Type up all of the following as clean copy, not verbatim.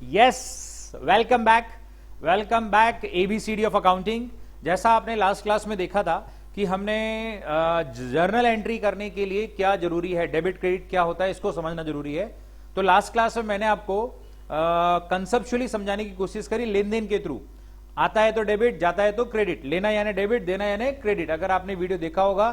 Yes, welcome back ABCD of accounting. जैसा आपने last class में देखा था कि हमने जर्नल एंट्री करने के लिए क्या जरूरी है, डेबिट क्रेडिट क्या होता है, इसको समझना जरूरी है। तो लास्ट क्लास में मैंने आपको कंसेप्चुअली समझाने की कोशिश करी। लेन देन के थ्रू आता है तो डेबिट, जाता है तो क्रेडिट, लेना यानी डेबिट, देना यानी क्रेडिट। अगर आपने वीडियो देखा होगा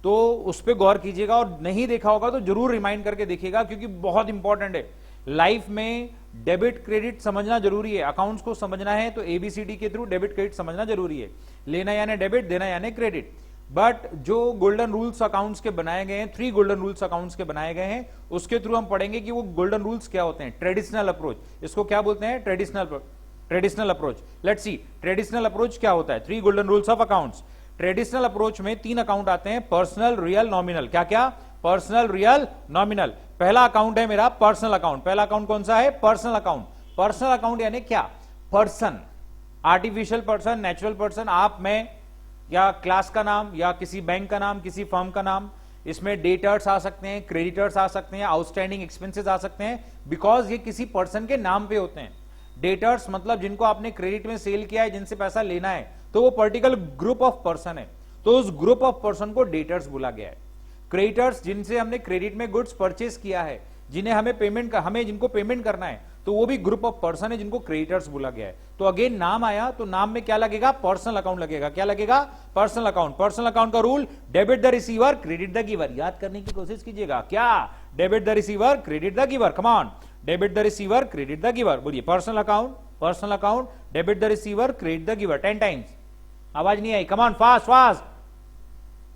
तो उस पर गौर कीजिएगा, और नहीं देखा होगा तो जरूर रिमाइंड करके देखिएगा, क्योंकि बहुत इंपॉर्टेंट है। लाइफ में डेबिट क्रेडिट समझना जरूरी है। अकाउंट्स को समझना है तो एबीसीडी के थ्रू डेबिट क्रेडिट समझना जरूरी है। लेना यानी डेबिट, देना यानी क्रेडिट। बट जो गोल्डन रूल्स अकाउंट्स के बनाए गए हैं, 3 गोल्डन रूल्स अकाउंट्स के बनाए गए हैं, उसके थ्रू हम पढ़ेंगे कि वो गोल्डन रूल्स क्या होते हैं। ट्रेडिशनल अप्रोच, इसको क्या बोलते हैं? Traditional approach. Let's see traditional approach क्या होता है। 3 golden rules of accounts. Traditional approach में 3 अकाउंट आते हैं, पर्सनल, रियल, नॉमिनल। क्या क्या? Personal, real, nominal. पहला अकाउंट है मेरा पर्सनल अकाउंट। पहला अकाउंट कौन सा है? Personal account. पर्सनल अकाउंट यानी क्या? Person, artificial person, natural person, आप, मैं, या क्लास का नाम, या किसी बैंक का नाम, किसी फर्म का नाम। इसमें डेटर्स आ सकते हैं, क्रेडिटर्स आ सकते हैं, आउटस्टैंडिंग एक्सपेंसेस आ सकते हैं, बिकॉज ये किसी पर्सन के नाम पे होते हैं। डेटर्स मतलब जिनको आपने क्रेडिट में सेल किया है, जिनसे पैसा लेना है, तो वो पर्टिकुलर ग्रुप ऑफ पर्सन है, तो उस ग्रुप ऑफ पर्सन को डेटर्स बोला गया है। क्रेडिटर्स जिनसे हमने क्रेडिट में गुड्स परचेस किया है, जिन्हें हमें जिनको पेमेंट करना है, तो वो भी ग्रुप ऑफ पर्सन है जिनको क्रेडिटर्स बोला गया है। तो अगेन नाम आया तो नाम में क्या लगेगा? पर्सनल अकाउंट लगेगा। क्या लगेगा? Personal account. पर्सनल अकाउंट का rule, debit the receiver, credit the giver. याद करने की कोशिश कीजिएगा। क्या? Debit the receiver, credit the giver. Come on, debit the receiver, credit the giver. बोलिए personal account, debit the receiver, credit the giver. 10 times. आवाज नहीं आई, कम ऑन, फास्ट।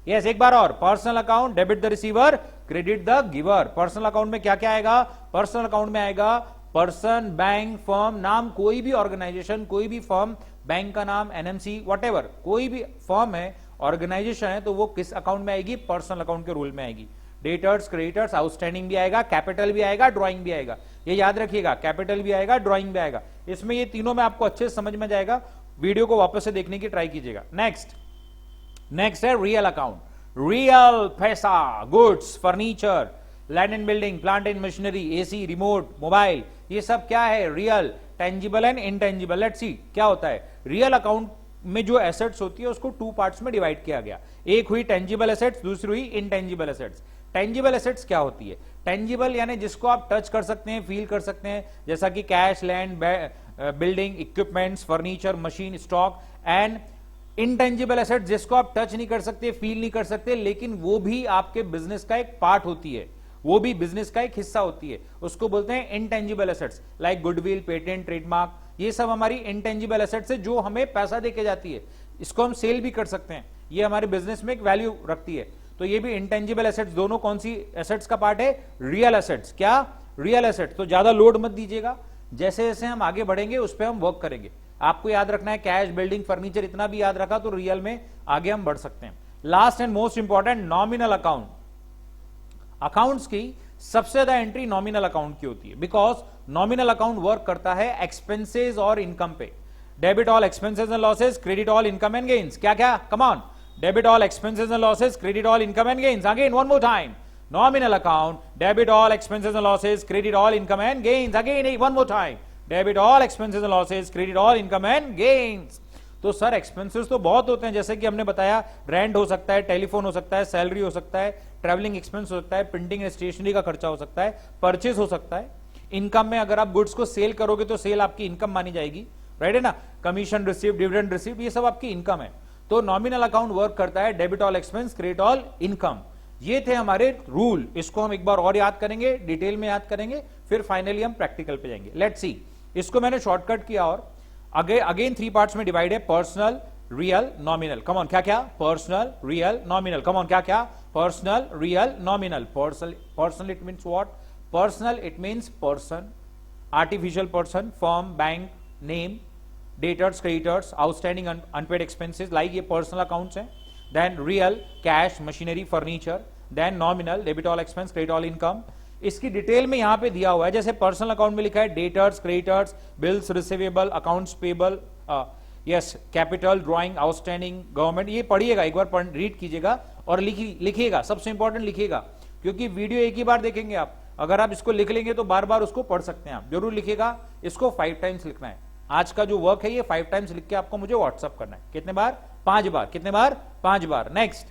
यस, एक बार और। Personal account, debit the receiver, credit the giver. Personal account में क्या क्या आएगा? पर्सनल अकाउंट में आएगा पर्सन, बैंक, फर्म, नाम, कोई भी ऑर्गेनाइजेशन, कोई भी फर्म, बैंक का नाम, एनएमसी, व्हाटएवर, कोई भी फर्म है, ऑर्गेनाइजेशन है, तो वो किस अकाउंट में आएगी? पर्सनल अकाउंट के रूल में आएगी। डेटर्स, क्रेडिटर्स, आउटस्टैंडिंग भी आएगा, कैपिटल भी आएगा, ड्रॉइंग भी आएगा। ये याद रखिएगा, कैपिटल भी आएगा, ड्रॉइंग भी आएगा। इसमें ये तीनों में आपको अच्छे से समझ में जाएगा। वीडियो को वापस से देखने की ट्राई कीजिएगा। नेक्स्ट है रियल अकाउंट। रियल पैसा, goods, furniture, land and building, plant and machinery, AC, remote, mobile, ये सब क्या है? Real, tangible and intangible. Let's see क्या होता है। रियल अकाउंट में जो एसेट्स होती है उसको 2 पार्ट्स में डिवाइड किया गया। एक हुई टेंजिबल एसेट्स, दूसरी हुई इनटेंजिबल एसेट्स। टेंजिबल एसेट्स क्या होती है? टेंजिबल यानी जिसको आप टच कर सकते हैं, फील कर सकते हैं, जैसा कि cash, land, building, equipments, furniture, machine, stock. And intangible assets जिसको आप टच नहीं कर सकते, फील नहीं कर सकते, लेकिन वो भी आपके बिजनेस का एक पार्ट होती है, वो भी बिजनेस का एक हिस्सा होती है, उसको बोलते हैं intangible assets. Like goodwill, patent, trademark, ये सब हमारी इनटेंजिबल एसेट्स है जो हमें पैसा देके जाती है। इसको हम सेल भी कर सकते हैं, ये हमारे बिजनेस में एक वैल्यू रखती है। तो ये भी इनटेंजिबल एसेट्स, दोनों कौन सी एसेट्स का पार्ट है? Real assets. क्या? Real assets. तो ज्यादा लोड मत दीजिएगा, जैसे जैसे हम आगे बढ़ेंगे उस पर हम वर्क करेंगे। आपको याद रखना है कैश, बिल्डिंग, फर्नीचर, इतना भी याद रखा तो रियल में आगे हम बढ़ सकते हैं। Last and most important, nominal account. Accounts की सबसे ज्यादा एंट्री नॉमिनल अकाउंट की होती है, बिकॉज नॉमिनल अकाउंट वर्क करता है एक्सपेंसेस और इनकम पे। Debit all expenses and losses, credit all income and gains. क्या क्या? कम on, debit all expenses and losses, credit all income and gains. Again one more time, nominal account, debit all expenses and losses, credit all income and gains. Again one more time, debit all expenses and losses, credit all income and gains. तो sir expenses तो बहुत होते हैं, जैसे कि हमने बताया, rent हो सकता है, टेलीफोन हो सकता है, सैलरी हो सकता है, ट्रैवलिंग एक्सपेंस हो सकता है, प्रिंटिंग एंड स्टेशनरी का खर्चा हो सकता है, परचेज हो सकता है। इनकम में अगर आप गुड्स को सेल करोगे तो सेल आपकी इनकम मानी जाएगी, राइट है ना? कमीशन रिसीव, डिविडेंड रिसीव, ये सब आपकी इनकम है। तो नॉमिनल अकाउंट वर्क करता है debit all expense, credit all income. ये थे हमारे रूल। इसको हम एक बार और याद करेंगे, डिटेल में याद करेंगे, फिर फाइनली हम प्रैक्टिकल पे जाएंगे। लेट्स सी, इसको मैंने शॉर्टकट किया और अगेन 3 पार्ट्स में डिवाइड है, personal, real, nominal. Come on, क्या क्या? Personal, real, nominal. Come on, क्या क्या? Personal, real, nominal. Personal it means what? Personal it means person, artificial person, firm, bank, name, debtors, creditors, outstanding unpaid expenses, like ये personal accounts हैं। Then real, cash, machinery, furniture. Then nominal, debit all expense, credit all income. इसकी detail में यहां पे दिया हुआ है, जैसे पर्सनल अकाउंट में लिखा है debtors, creditors, bills receivable, accounts payable, yes, capital, drawing, outstanding, government. ये पढ़िएगा, एक बार रीड कीजिएगा और लिखिएगा, सबसे इंपॉर्टेंट लिखिएगा, क्योंकि वीडियो एक ही बार देखेंगे आप, अगर आप इसको लिख लेंगे तो बार बार उसको पढ़ सकते हैं आप, जरूर लिखिएगा। इसको 5 टाइम्स लिखना है। आज का जो वर्क है ये 5 टाइम्स लिख के आपको मुझे व्हाट्सअप करना है। कितने बार? 5 बार। कितने बार? 5 बार। Next,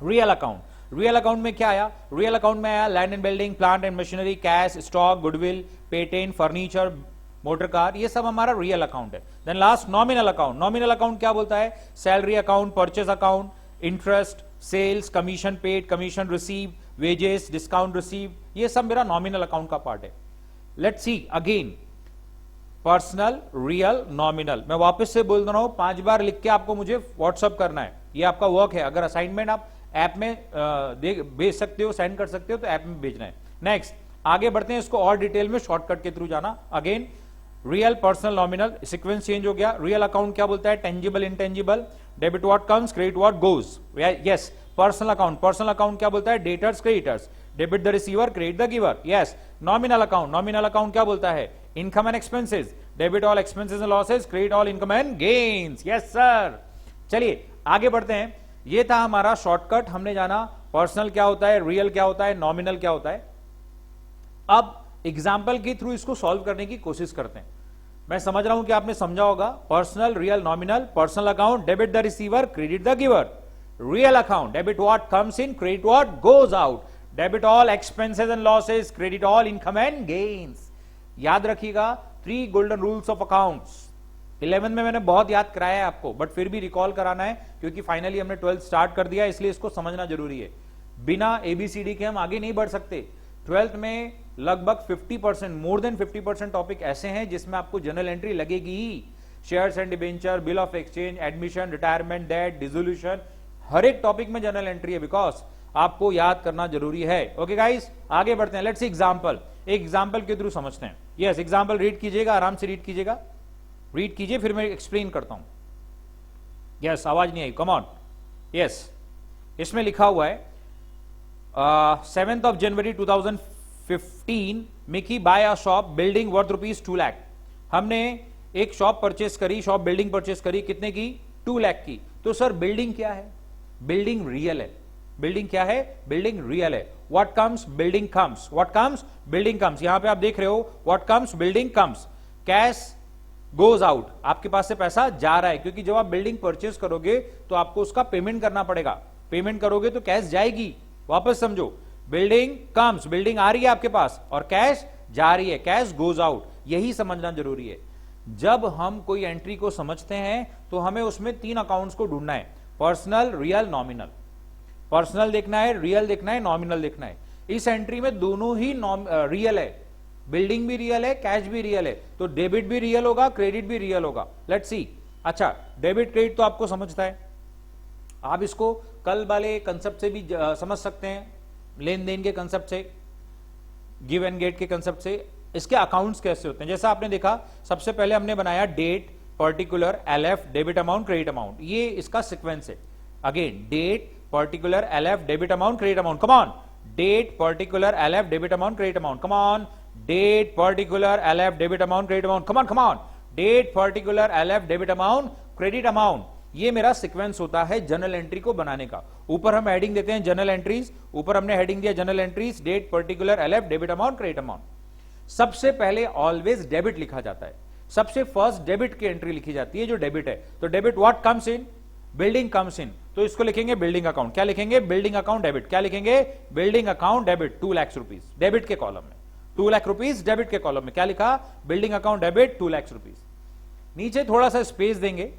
real account. Real account में क्या आया? रियल अकाउंट में आया land and building, plant and machinery, cash, stock, goodwill, patent, furniture, motor car, ये सब हमारा रियल अकाउंट है। Then last nominal account. Nominal account क्या बोलता है? Salary account, purchase account, interest, sales, commission paid, commission receive, wages, discount receive, ये सब मेरा नॉमिनल अकाउंट का पार्ट है। Let's see again, personal, real, nominal. मैं वापस से बोल रहा हूं, 5 बार लिख के आपको मुझे व्हाट्सअप करना है। ये आपका वर्क है। अगर असाइनमेंट आप ऐप में भेज सकते हो, सेंड कर सकते हो, तो ऐप में भेजना है। नेक्स्ट, आगे बढ़ते हैं। इसको और डिटेल में शॉर्टकट के थ्रू जाना। Again, real, personal, nominal, sequence change हो गया। रियल अकाउंट क्या बोलता है? Tangible, intangible, debit what comes, credit what goes. Yes. Personal account क्या बोलता है? Debtors, creditors, debit the receiver, credit the giver. Yes. Nominal account क्या बोलता है? Income and expenses, debit all expenses and losses, credit all income and gains. Yes sir. चलिए आगे बढ़ते हैं। ये था हमारा शॉर्टकट। हमने जाना पर्सनल क्या होता है, रियल क्या होता है, नॉमिनल क्या होता है। अब एग्जाम्पल के थ्रू इसको सॉल्व करने की कोशिश करते हैं। मैं समझ रहा हूं कि आपने समझा होगा। Personal, real, nominal. Personal account, debit the receiver, credit the giver. Real account, debit what comes in, credit what goes out, debit all expenses and losses, credit all income and gains. याद रखिएगा 3 golden rules of accounts. 11 में मैंने बहुत याद कराया है आपको, but फिर भी रिकॉल कराना है क्योंकि फाइनली हमने 12th स्टार्ट कर दिया, इसलिए इसको समझना जरूरी है। बिना एबीसीडी के हम आगे नहीं बढ़ सकते। 12th में लगभग 50%, मोर देन 50% टॉपिक ऐसे हैं जिसमें आपको जनरल एंट्री लगेगी ही। Shares and debenture, bill of exchange, admission, retirement, death, dissolution, हर एक टॉपिक में जनरल एंट्री है, बिकॉज आपको याद करना जरूरी है। ओके गाइस, आगे बढ़ते हैं। Let's see example. एक एग्जांपल के थ्रू समझते हैं। यस, एग्जांपल रीड कीजिएगा, आराम से रीड कीजिएगा, रीड कीजिए, फिर मैं एक्सप्लेन करता हूं। यस, आवाज नहीं आई, कम ऑन। यस, इसमें लिखा हुआ है 7th of January 2015 मिकी buy a shop building worth ₹2 lakh. हमने एक शॉप परचेस करी, शॉप बिल्डिंग परचेस करी, कितने की? 2 लाख की। तो सर बिल्डिंग क्या है? बिल्डिंग रियल है। बिल्डिंग क्या है? बिल्डिंग रियल है। What comes? Building comes. What comes? Building comes. यहां पे आप देख रहे हो, what comes? Building comes. Cash goes out, आपके पास से पैसा जा रहा है, क्योंकि जब आप बिल्डिंग परचेस करोगे तो आपको उसका पेमेंट करना पड़ेगा। पेमेंट करोगे तो कैश जाएगी। वापस समझो, बिल्डिंग कम्स, बिल्डिंग आ रही है आपके पास, और कैश जा रही है, कैश गोज आउट। यही समझना जरूरी है। जब हम कोई एंट्री को समझते हैं तो हमें उसमें 3 अकाउंट्स को ढूंढना है, पर्सनल, रियल, नॉमिनल। पर्सनल देखना है, रियल देखना है, नॉमिनल देखना है। इस एंट्री में दोनों ही रियल है, बिल्डिंग भी रियल है, कैश भी रियल है, तो डेबिट भी रियल होगा, क्रेडिट भी रियल होगा। Let's see. अच्छा, डेबिट क्रेडिट तो आपको समझता है, आप इसको कल वाले कंसेप्ट से भी समझ सकते हैं, लेन देन के कंसेप्ट से, गिव एंड गेट के कंसेप्ट से। इसके अकाउंट्स कैसे होते हैं? जैसा आपने देखा, सबसे पहले हमने बनाया date, particular, LF, debit amount, credit amount. ये इसका सीक्वेंस है। Again, date, particular, LF, debit amount, credit amount. Come on. Date, particular, LF, debit amount, credit amount. Come on. Date, particular, LF, debit amount, credit amount. Come on, come on. Date, particular, LF, debit amount, credit amount. ये मेरा sequence होता है general entry को बनाने का। ऊपर हम heading देते हैं जनरल एंट्रीज, ऊपर हमने हेडिंग दिया journal entries, date, particular, LF, debit amount, credit amount. सबसे पहले ऑलवेज डेबिट लिखा जाता है, सबसे फर्स्ट डेबिट की एंट्री लिखी जाती है जो डेबिट है। तो debit what comes in? Building comes in, तो इसको लिखेंगे बिल्डिंग अकाउंट। क्या लिखेंगे? Building account debit. क्या लिखेंगे? Building account debit, 2 lakh rupees debit के कॉलम में, 2 लाख रुपीज डेबिट के कॉलम में। क्या लिखा? Building account debit, 2 lakh rupees. नीचे थोड़ा सा स्पेस देंगे।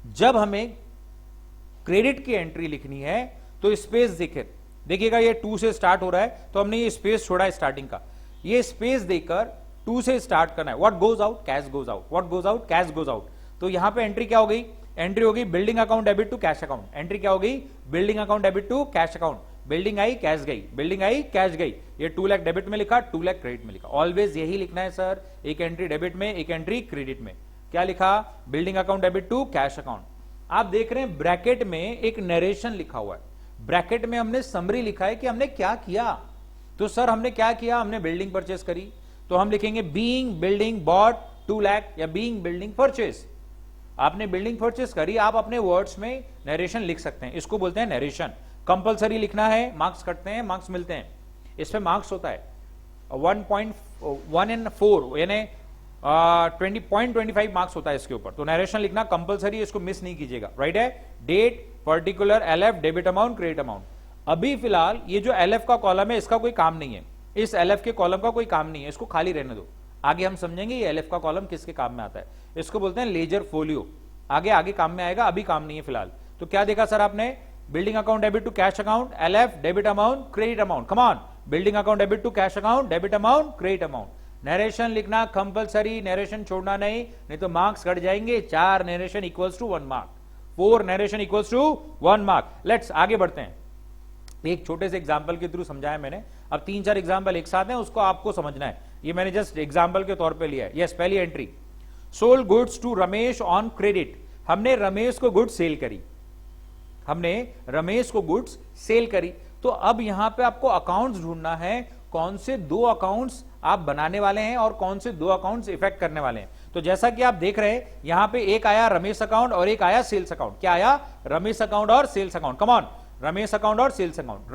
जब हमें क्रेडिट की एंट्री लिखनी है तो स्पेस देखिएगा, ये 2 से स्टार्ट हो रहा है, तो हमने ये स्पेस छोड़ा है स्टार्टिंग का। ये स्पेस देकर 2 से स्टार्ट करना है। What goes out? Cash goes out. What goes out? Cash goes out. तो यहां पे एंट्री क्या हो गई? एंट्री होगी building account debit to cash account. Entry क्या होगी? Building account debit to cash account. Building आई, कैश गई, बिल्डिंग आई, कैश गई। ये 2 लाख डेबिट में लिखा, 2 लाख क्रेडिट में लिखा। ऑलवेज यही लिखना है सर, एक एंट्री डेबिट में, एक एंट्री क्रेडिट में। क्या लिखा? Building account debit to cash account. आप देख रहे हैं ब्रैकेट में एक नरेशन लिखा हुआ है, ब्रैकेट में हमने समरी लिखा है कि हमने क्या किया। तो सर हमने क्या किया? हमने बिल्डिंग परचेस करी, तो हम लिखेंगे बीइंग बिल्डिंग बॉट 2 लाख, या बीइंग बिल्डिंग परचेस। आपने बिल्डिंग परचेस करी, आप अपने वर्ड्स में नरेशन लिख सकते हैं, इसको बोलते हैं नरेशन। कंपलसरी लिखना है, मार्क्स कटते हैं, मार्क्स मिलते हैं। इस पे मार्क्स होता है 1.1 and 4 यानी 20.25 मार्क्स होता है इसके ऊपर। तो नरेशन लिखना कंपलसरी, इसको मिस नहीं कीजिएगा। राइट है, date, particular, LF, debit amount, credit amount. अभी फिलहाल ये जो एलएफ का कॉलम है इसका कोई काम नहीं है, इस एलएफ के कॉलम का कोई काम नहीं है, इसको खाली रहने दो। आगे हम समझेंगे ये एलएफ का कॉलम किसके काम में आता है। इसको बोलते हैं लेजर फोलियो, आगे आगे काम में आएगा, अभी काम नहीं है फिलहाल। तो क्या देखा सर आपने, building account debit to cash account, LF, debit amount, credit amount. Come on, building account debit to cash account, debit amount, credit amount. Narration लिखना कंपलसरी, नरेशन छोड़ना नहीं तो मार्क्स घट जाएंगे। 4 narration equals to 1 mark, 4 narration equals to 1 mark. Let's आगे बढ़ते हैं। एक छोटे से एग्जांपल के थ्रू समझाया मैंने, अब 3-4 एग्जांपल एक साथ हैं, उसको आपको समझना है। ये मैंने जस्ट एग्जांपल के तौर पे लिया है। यस, पहली entry, sold goods to Ramesh on credit. हमने रमेश को गुड्स सेल करी, हमने रमेश को गुड्स सेल करी। तो अब यहां पे आपको अकाउंट्स ढूंढना है, कौन से 2 अकाउंट्स आप बनाने वाले हैं और कौन से 2 अकाउंट्स इफेक्ट करने वाले हैं। तो जैसा कि आप देख रहे हैं यहां पे एक आया रमेश अकाउंट और एक आया सेल्स अकाउंट। क्या आया, रमेश अकाउंट और sales account. Come on, Ramesh account और sales account.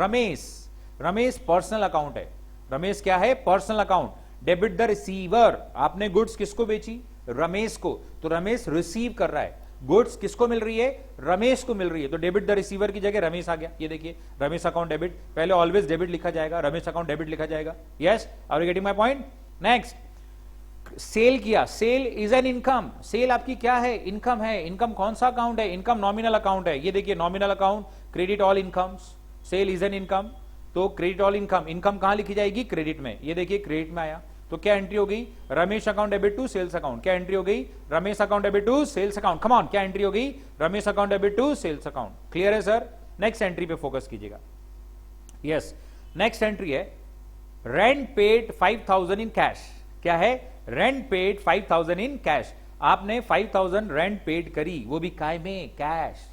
Ramesh personal account है, रमेश क्या है, personal account. Debit the receiver, आपने गुड्स किसको बेची, रमेश को, तो रमेश रिसीव कर रहा है गुड्स, किसको मिल रही है, रमेश को मिल रही है। तो डेबिट द रिसीवर की जगह रमेश आ गया। ये देखिए रमेश अकाउंट डेबिट, पहले ऑलवेज डेबिट लिखा जाएगा, रमेश अकाउंट डेबिट लिखा जाएगा। Yes, are you getting my point. Next, sale किया, sale is an income. Sale आपकी क्या है, इनकम है। इनकम कौन सा अकाउंट है, इनकम नॉमिनल अकाउंट है। ये देखिए nominal account, credit all incomes, sale is an income. तो क्रेडिट ऑल इनकम, इनकम कहां लिखी जाएगी, क्रेडिट में। ये देखिए क्रेडिट में आया, तो क्या एंट्री हो गई, Ramesh account debit to sales account. क्या एंट्री हो गई, Ramesh account debit to sales account. Come on, क्या एंट्री हो गई, Ramesh account debit to sales account. Clear है सर। नेक्स्ट एंट्री पे फोकस कीजिएगा। यस, नेक्स्ट एंट्री है रेंट पेड 5000 इन कैश। क्या है, रेंट पेड 5000 इन कैश। आपने 5000 रेंट पेड करी, वो भी काय में, कैश।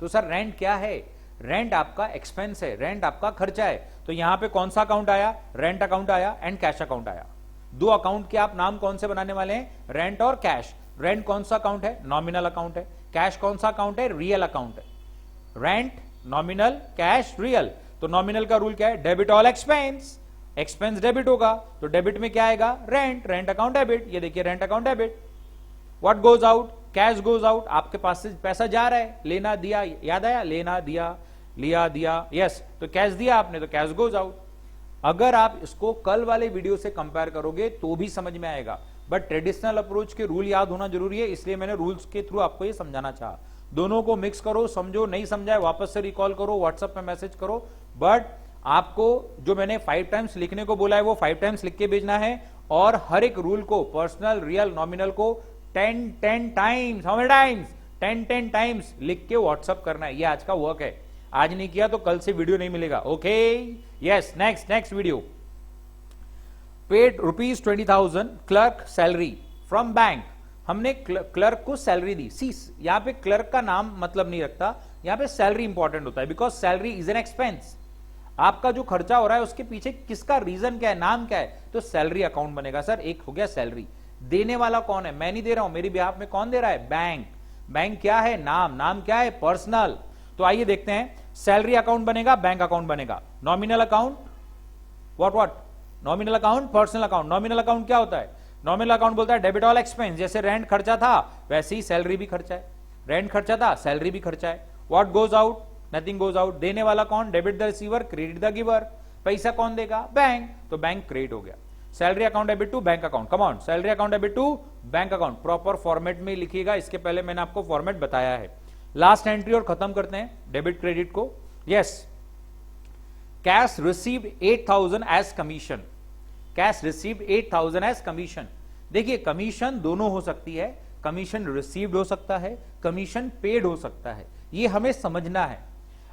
तो सर रेंट क्या है, रेंट आपका एक्सपेंस है, रेंट आपका खर्चा है। तो यहां पे कौन सा अकाउंट आया, रेंट अकाउंट आया एंड कैश अकाउंट आया। 2 अकाउंट के आप नाम कौन से बनाने वाले हैं, रेंट और कैश। रेंट कौन सा अकाउंट है, नॉमिनल अकाउंट है। कैश कौन सा अकाउंट है, रियल अकाउंट है। Rent nominal, cash real. तो नॉमिनल का रूल क्या है, debit all expense, expense debit होगा, तो डेबिट में क्या आएगा, रेंट, रेंट अकाउंट डेबिट। ये देखिए rent account debit. What goes out, cash goes out. आपके पास से पैसा जा रहा है, लेना दिया, याद आया, लेना दिया, लिया दिया। यस, तो कैश दिया आपने, तो कैश गोज आउट। अगर आप इसको कल वाले वीडियो से कंपेयर करोगे तो भी समझ में आएगा, बट ट्रेडिशनल अप्रोच के रूल याद होना जरूरी है, इसलिए मैंने रूल्स के थ्रू आपको ये समझाना चाहा। दोनों को मिक्स करो, समझो, नहीं समझाए वापस से रिकॉल करो, व्हाट्सएप पे मैसेज करो। बट आपको जो मैंने 5 टाइम्स लिखने को बोला है वो 5 टाइम्स लिख के भेजना है, और हर एक रूल को, पर्सनल, रियल, नॉमिनल को 10 times, how many times, 10 times लिख के व्हाट्सएप करना है। ये आज का वर्क है, आज नहीं किया तो कल से वीडियो नहीं मिलेगा। Okay, yes, next video. Paid ₹20,000 clerk salary from bank. हमने क्लर्क को सैलरी दी। सी, यहां पे क्लर्क का नाम मतलब नहीं रखता, यहां पे सैलरी इंपॉर्टेंट होता है, because salary is an expense. आपका जो खर्चा हो रहा है उसके पीछे किसका रीजन क्या है, नाम क्या है, तो सैलरी अकाउंट बनेगा। सर एक हो गया सैलरी, देने वाला कौन है, मैं नहीं दे रहा हूं, मेरी बिहाफ में कौन दे रहा है, बैंक। बैंक क्या है, नाम, नाम क्या है, पर्सनल। तो आइए देखते हैं, सैलरी अकाउंट बनेगा, बैंक अकाउंट बनेगा। Nominal account, what, nominal account, personal account. Nominal account क्या होता है, नॉमिनल अकाउंट बोलता है डेबिट ऑल एक्सपेंस। जैसे रेंट खर्चा था वैसे ही सैलरी भी खर्चा है, रेंट खर्चा था, सैलरी भी खर्चा है। What goes out, nothing goes out. देने वाला कौन, debit the receiver, credit the giver. पैसा कौन देगा, बैंक, तो बैंक क्रेडिट हो गया। Salary account debit to bank account. Come on, salary account debit to bank account. Proper format में लिखिएगा, इसके पहले मैंने आपको फॉर्मेट बताया है। लास्ट एंट्री और खत्म करते हैं डेबिट क्रेडिट को। Yes, cash received 8,000 as commission. Cash received 8,000 as commission. देखिए कमीशन दोनों हो सकती है, कमीशन रिसीव्ड हो सकता है, कमीशन पेड हो सकता है, ये हमें समझना है।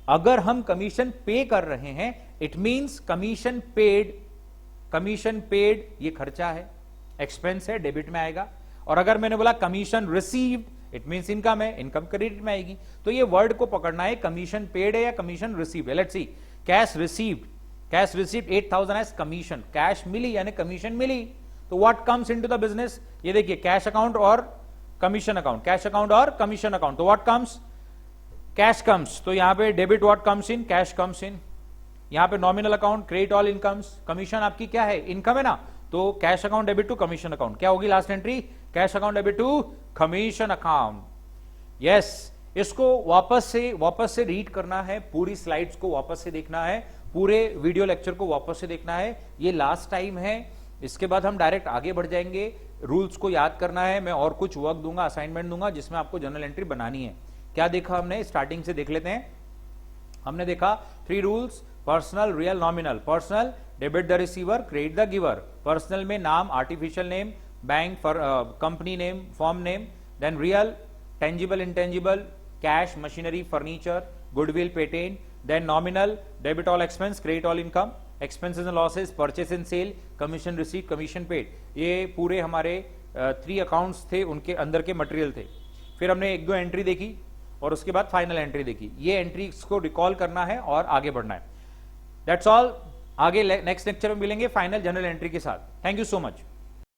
अगर हम कमीशन पे कर रहे हैं, it means commission paid, commission paid ये खर्चा है, एक्सपेंस है, डेबिट में आएगा। और अगर मैंने बोला commission received, it means income है, इनकम क्रेडिट में आएगी। तो ये वर्ड को पकड़ना है, कमीशन पेड है या कमीशन रिसीव्ड है। Let's see, cash received, cash received 8,000 as commission, cash मिली यानी कमीशन मिली। तो what comes into the business, ये देखिए कैश अकाउंट और कमीशन अकाउंट, कैश अकाउंट और कमीशन अकाउंट। तो व्हाट कम्स, कैश कम्स। तो यहां पे debit what comes in, cash comes in. यहां पे nominal account, credit all incomes, commission आपकी क्या है, इनकम है ना, तो cash account debit to commission account, क्या होगी last entry, cash account debit to commission account. Yes, इसको वापस से रीड करना है, पूरी स्लाइड्स को वापस से देखना है, पूरे वीडियो लेक्चर को वापस से देखना है, ये लास्ट टाइम है, इसके बाद हम डायरेक्ट आगे बढ़ जाएंगे। रूल्स को याद करना है, मैं और कुछ वर्क दूंगा, असाइनमेंट दूंगा जिसमें आपको जर्नल एंट्री बनानी है। क्या देखा हमने, स्टार्टिंग से देख लेते हैं। हमने देखा 3 rules, personal, real, nominal. Personal, debit the receiver, credit the giver. Personal में नाम, artificial name, bank, company name, firm name. Then real, tangible, intangible, cash, machinery, furniture, goodwill, patent. Then nominal, debit all expense, credit all income, expenses and losses, purchase and sale, commission receipt, commission paid. ये पूरे हमारे 3 accounts थे, उनके अंदर के material थे। फिर हमने 1-2 एंट्री देखी और उसके बाद फाइनल एंट्री देखी। ये एंट्रीज को रिकॉल करना है और आगे बढ़ना है। That's all. आगे नेक्स्ट लेक्चर में मिलेंगे फाइनल जनरल एंट्री के साथ। Thank you so much.